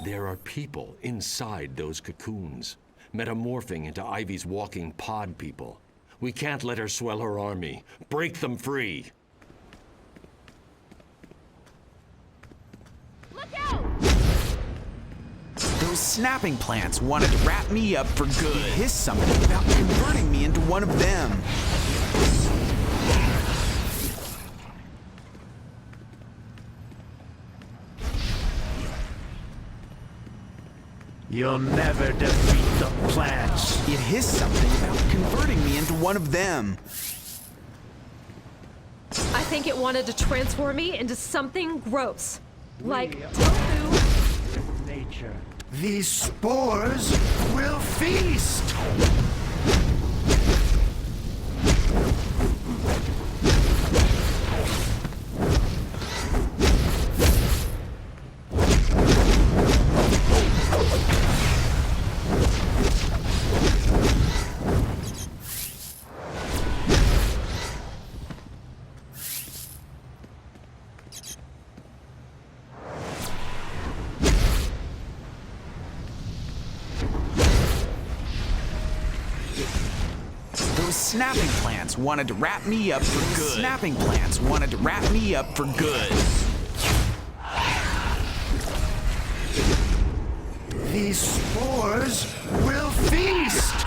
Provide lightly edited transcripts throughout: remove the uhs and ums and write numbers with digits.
There are people inside those cocoons, metamorphing into Ivy's walking pod people. We can't let her swell her army. Break them free! Look out! Those snapping plants wanted to wrap me up for good. He hissed something about converting me into one of them. You'll never defeat the plants. It hissed something about converting me into one of them. I think it wanted to transform me into something gross. Like tofu. Nature. These spores will feast! Snapping plants wanted to wrap me up for good. Snapping plants wanted to wrap me up for good. These spores will feast!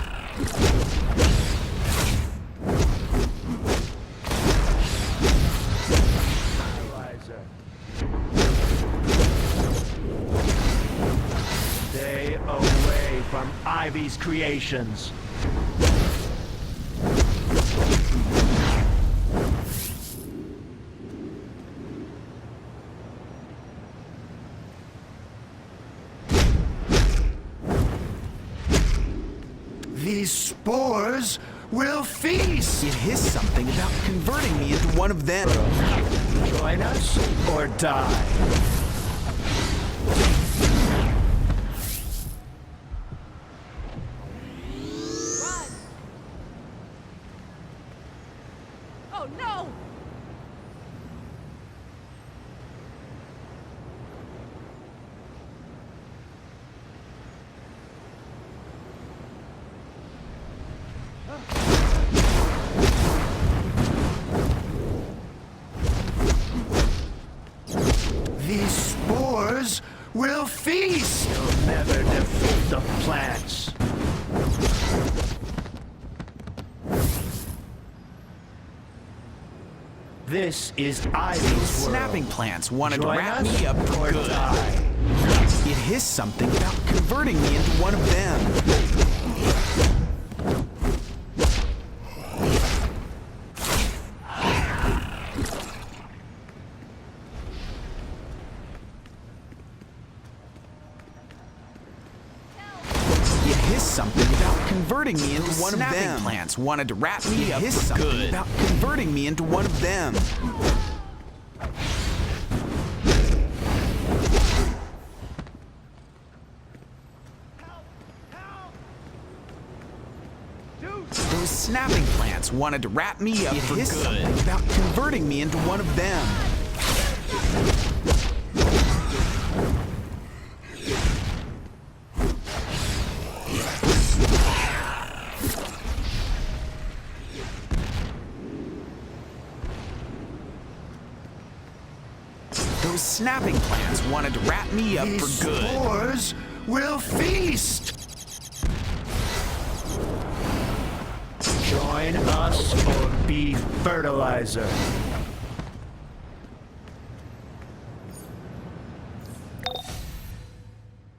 Stay away from Ivy's creations. These spores will feast! It hissed something about converting me into one of them. Join us or die. Run! Oh no! These spores will feast! You'll never defeat the plants. This is Ivy's world. Snapping plants wanted to Join wrap us me up for or good. die. It hissed something about converting me into one of them. It hissed something about converting me into one of them. Snapping plants wanted to wrap me up for good. About converting me into one of them. Those snapping plants wanted to wrap me up for good. About converting me into one of them. Those snapping plants wanted to wrap me up These for good. spores will feast! Join us or be fertilizer.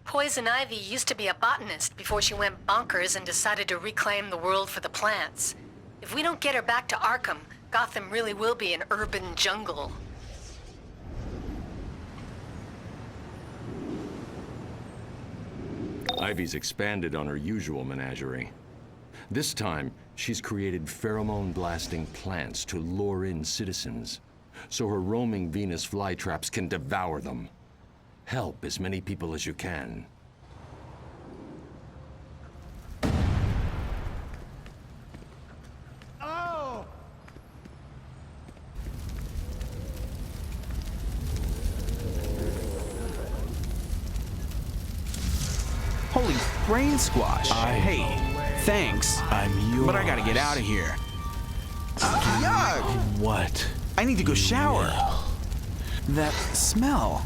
Poison Ivy used to be a botanist before she went bonkers and decided to reclaim the world for the plants. If we don't get her back to Arkham, Gotham really will be an urban jungle. Ivy's expanded on her usual menagerie. This time, she's created pheromone-blasting plants to lure in citizens, so her roaming Venus flytraps can devour them. Help as many people as you can. brain squash. Hey, thanks. I'm yours. But I gotta get out of here. Yuck! What? I need to go shower. That smell.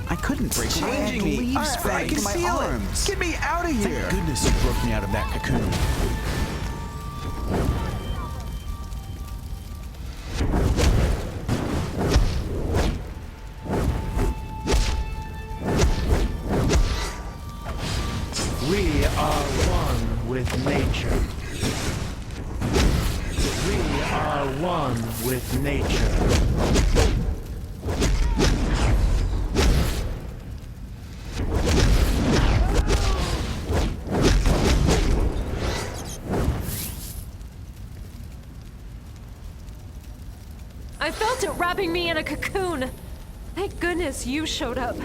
I couldn't break away. Changing me. Leaves I can my feel arms. it. Get me out of here. Thank goodness you broke me out of that cocoon. We are one with nature. We are one with nature. I felt it wrapping me in a cocoon. Thank goodness you showed up.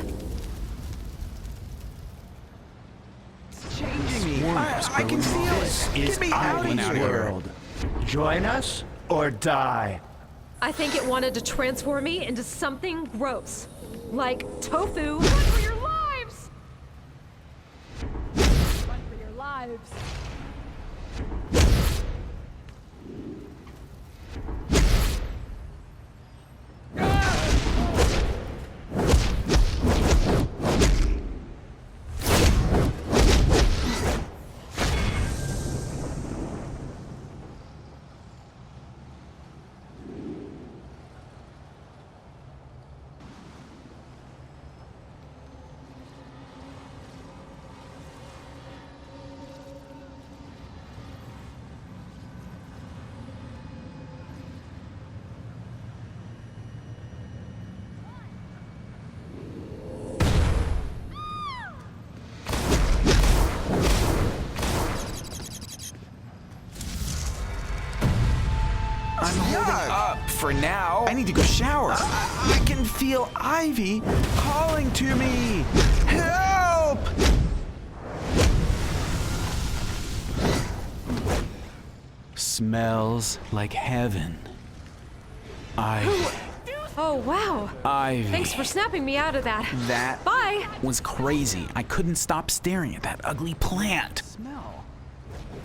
Changing me. I can feel This it. is Get me out of Ivy's here. world. Join us or die. I think it wanted to transform me into something gross. Like tofu. Run for your lives! Run for your lives. I'm holding up for now. I need to go shower. I can feel Ivy calling to me. Help! Smells like heaven. Oh, wow. Ivy. Thanks for snapping me out of that. That Bye. was crazy. I couldn't stop staring at that ugly plant. Smell.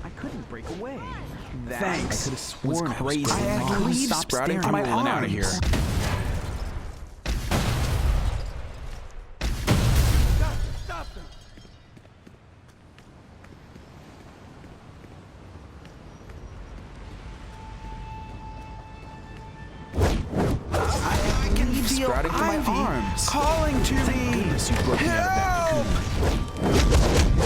I couldn't break away. Thanks. I could have sworn was it was crazy. I growing had moss. leaves Stop sprouting staring from my at me. I'm arms. out of here. I can feel sprouting from my Ivy arms. calling to me. Goodness, you broke me out of that Help! cocoon.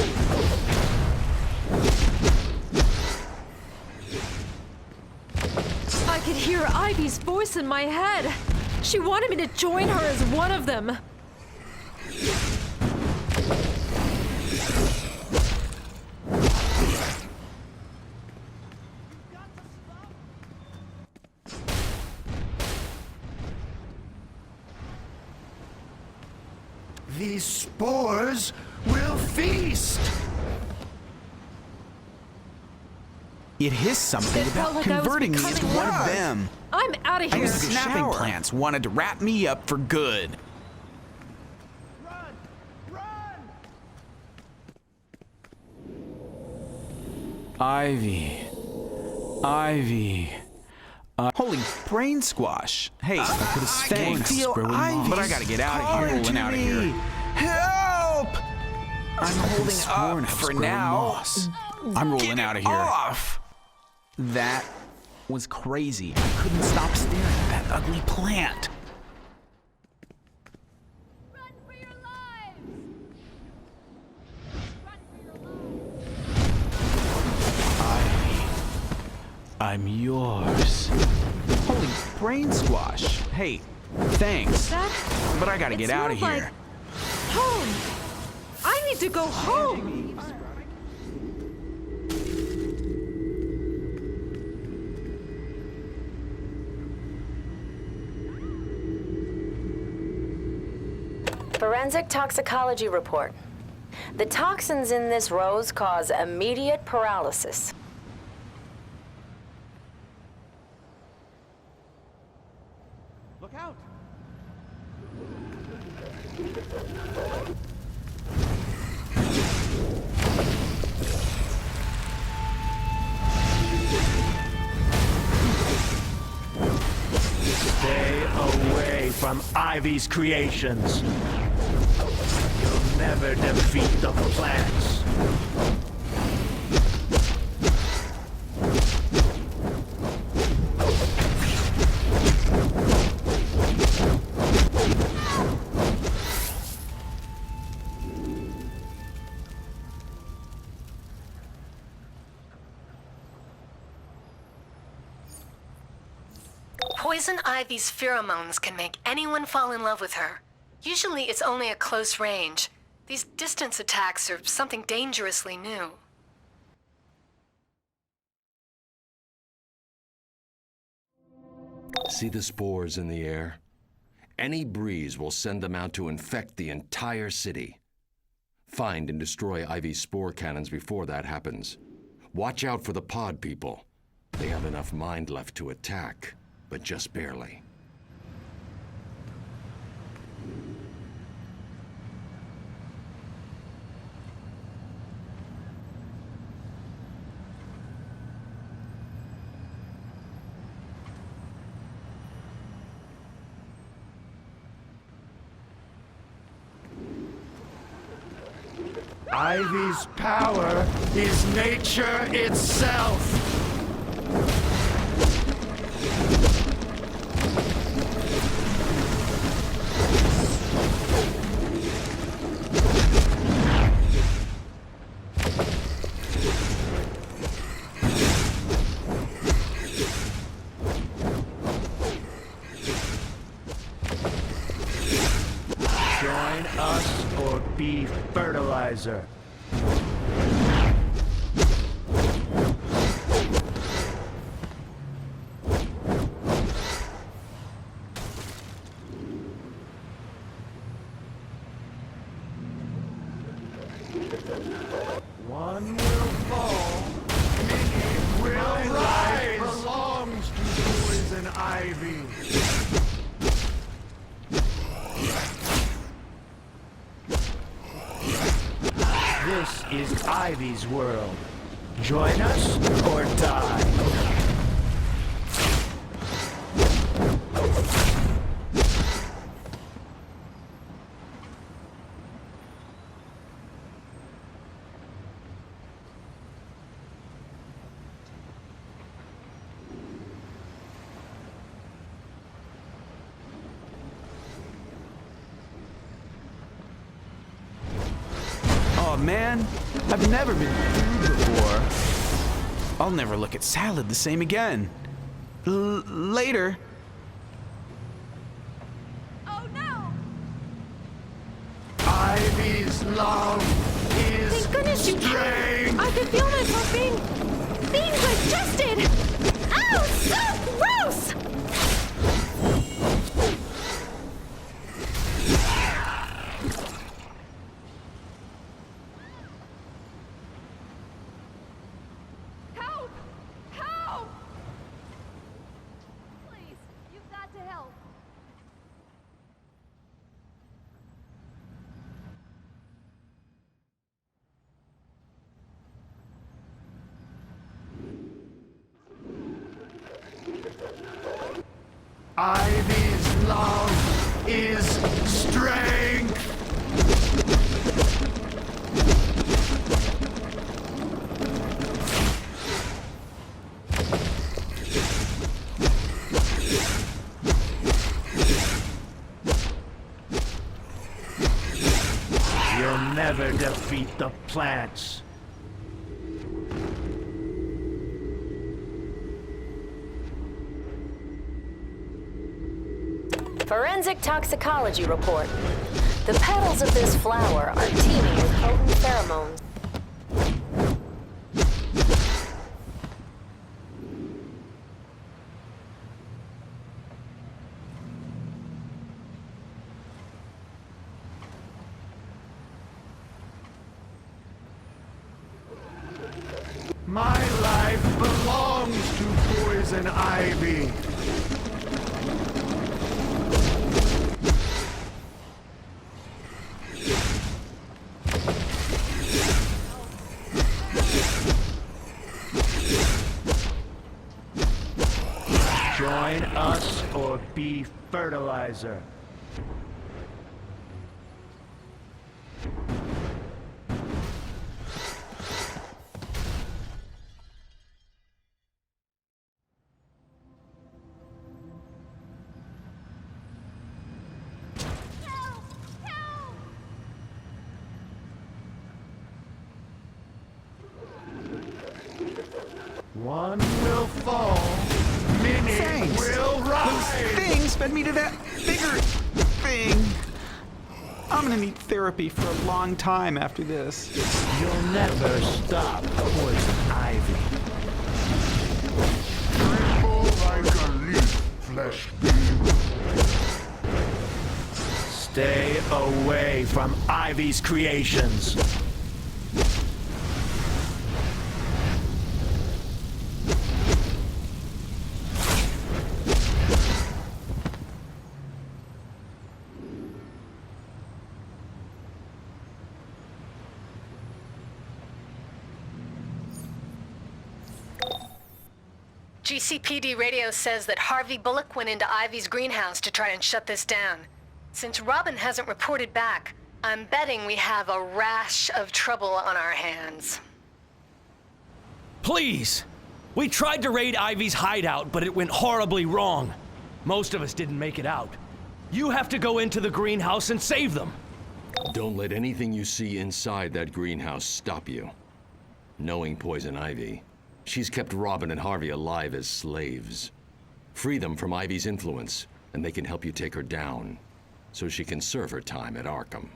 I could hear Ivy's voice in my head. She wanted me to join her as one of them. These spores will feast. It hissed something It felt about like I was converting me into becoming one of one. them. I'm out of I here. guess the snapping plants wanted to wrap me up for good. Ivy. Ivy. Holy brain squash. Hey, I could have sworn can it was feel growing Ivy, moss. but I gotta get out of here. Rolling out of here. Help! I'm holding sworn up it was for growing now. moss. I'm rolling Get out it of here. Off. That was crazy. I couldn't stop staring at that ugly plant. Run for your lives! Run for your lives! I'm yours. Holy brain squash. Hey, thanks. That But I gotta it get out of smelled here. like home. I need to go home. Forensic toxicology report. The toxins in this rose cause immediate paralysis. Look out! Stay away from Ivy's creations. You'll never defeat the plants. Poison Ivy's pheromones can make anyone fall in love with her. Usually it's only at close range. These distance attacks are something dangerously new. See the spores in the air? Any breeze will send them out to infect the entire city. Find and destroy Ivy's spore cannons before that happens. Watch out for the pod people. They have enough mind left to attack, but just barely. Ivy's power is nature itself. Join us or be fertilizer. One will fall, many will rise. Belongs to Poison Ivy. This is Ivy's world. Join us or die. Oh man, I've never been food before. I'll never look at salad the same again. Later. Oh no! Ivy's love is Thank goodness you strength. I could feel myself being digested! Oh, so gross! Help! Help! Please, you've got to help. Ivy's love is strength. You'll never defeat the plants. Forensic toxicology report. The petals of this flower are teeming with potent pheromones. My life belongs to Poison Ivy. Join us or be IV fertilizer. One will fall, many Thanks. will rise. Things fed me to that bigger thing. I'm gonna need therapy for a long time after this. You'll never stop Poison Ivy. Tremble like a leaf, flesh being. Stay away from Ivy's creations. GCPD radio says that Harvey Bullock went into Ivy's greenhouse to try and shut this down. Since Robin hasn't reported back, I'm betting we have a rash of trouble on our hands. Please! We tried to raid Ivy's hideout, but it went horribly wrong. Most of us didn't make it out. You have to go into the greenhouse and save them. Don't let anything you see inside that greenhouse stop you. Knowing Poison Ivy, she's kept Robin and Harvey alive as slaves. Free them from Ivy's influence, and they can help you take her down, so she can serve her time at Arkham.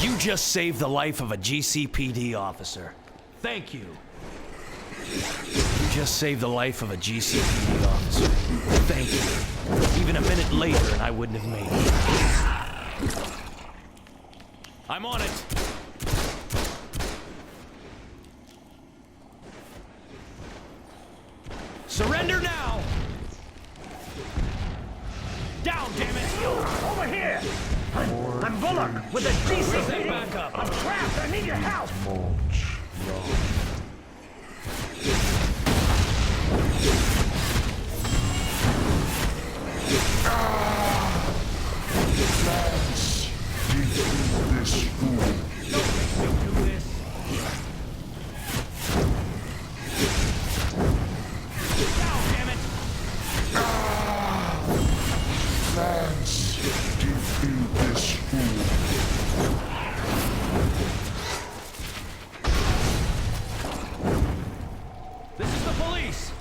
You just saved the life of a GCPD officer. Thank you. You just saved the life of a GCPD officer. Thank you. Even a minute later and I wouldn't have made it. I'm on it. Surrender now! Down, damn it! Over here! I'm Bullock with a GCPD. Back up. I'm trapped. I need your help. Plants, defeat this fool. Do this. Down, damn it! Plants, defeat this fool. This is the police!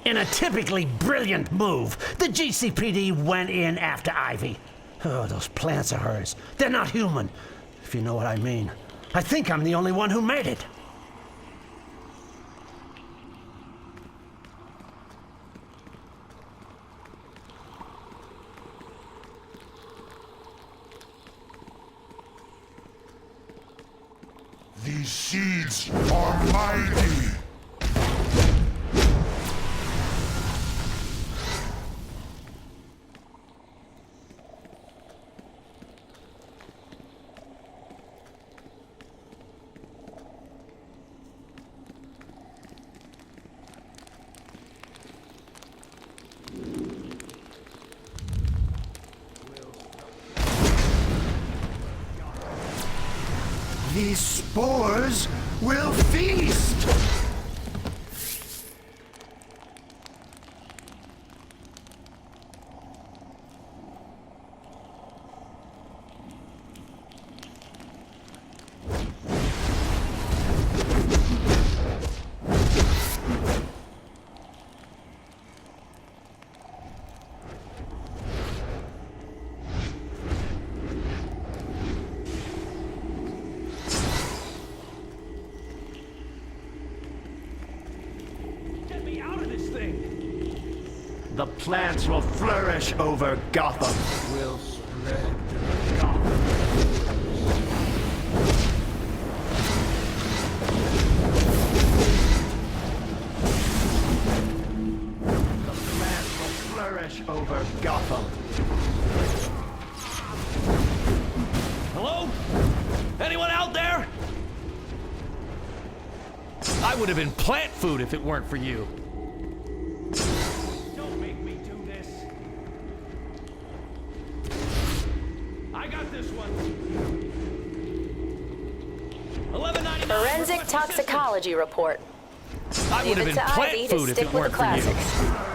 In a typically brilliant move, the GCPD went in after Ivy. Oh, those plants of hers. They're not human, if you know what I mean. I think I'm the only one who made it. These seeds are mighty. These spores will feast! The plants will flourish over Gotham. Will spread Gotham. The plants will flourish over Gotham. Hello? Anyone out there? I would have been plant food if it weren't for you. Don't make me do this. I got this one. $11.99. Forensic toxicology report. I would have Leave it been to plant Ivy to food if stick it with weren't the for you. classics.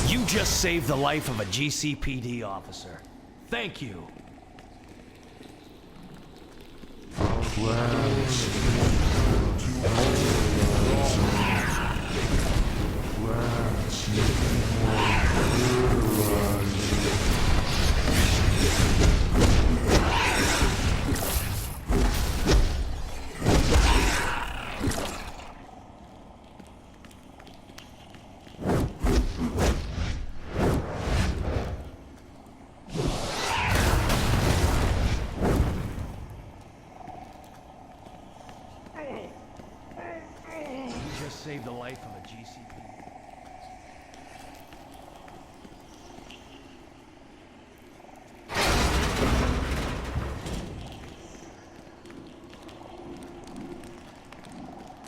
You just saved the life of a GCPD officer. Thank you. You just saved the life of a GCPD.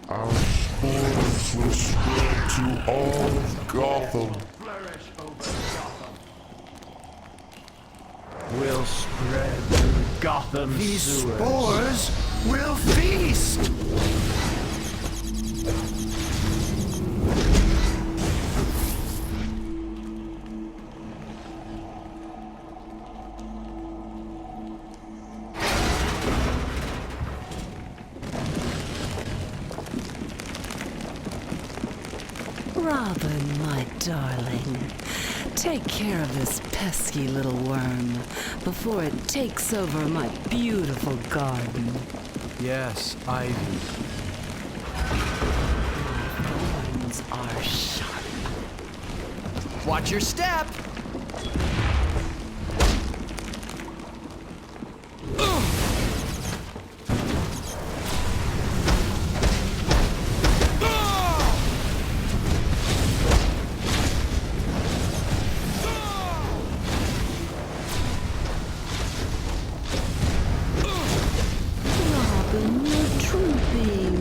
Our spores will spread to all of Gotham. Flourish over Gotham. Will spread through Gotham These sewers. spores will feast! Robin, my darling, take care of this pesky little worm before it takes over my beautiful garden. Yes, Ivy. Thorns are sharp. Watch your step. Robin, you're drooping.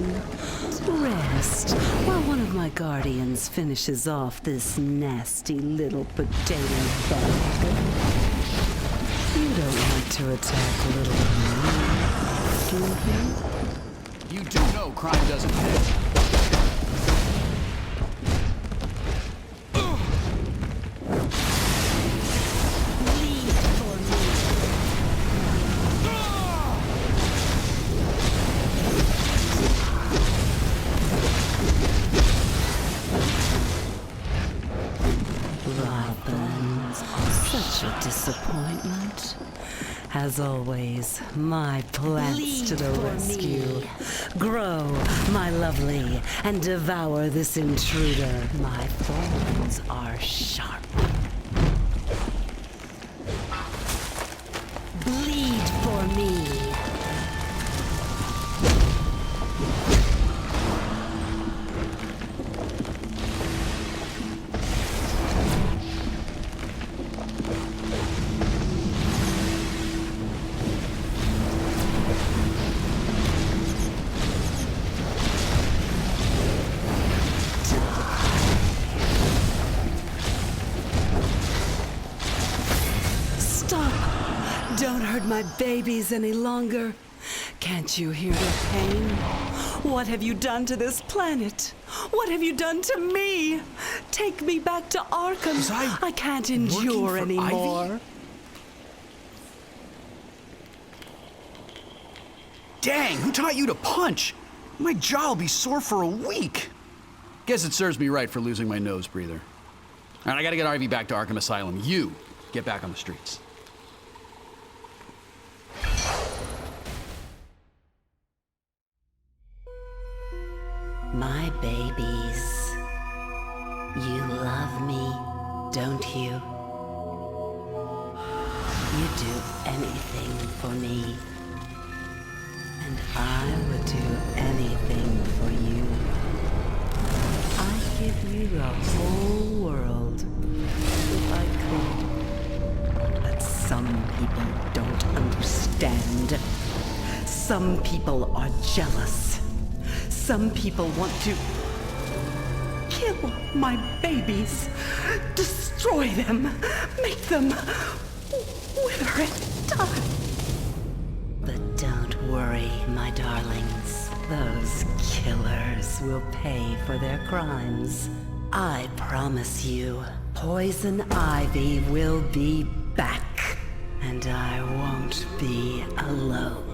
Rest while one of my guardians finishes off this nasty little potato bug. You don't want to attack little me, do you? You do know crime doesn't pay. Robin, such a disappointment. As always, my plants to the rescue. Grow, my lovely, and devour this intruder. My thorns are sharp. Bleed for me. Stop! Don't hurt my babies any longer. Can't you hear the pain? What have you done to this planet? What have you done to me? Take me back to Arkham. Was I can't working endure for anymore. Ivy? Dang, who taught you to punch? My jaw'll be sore for a week. Guess it serves me right for losing my nose breather. All right, I gotta get Ivy back to Arkham Asylum. You get back on the streets. My babies, you love me, don't you? You do anything for me, and I would do anything for you. I'd give you the whole world if I could. But some people don't understand. Some people are jealous. Some people want to kill my babies, destroy them, make them wither and die. But don't worry, my darlings. Those killers will pay for their crimes. I promise you, Poison Ivy will be back, and I won't be alone.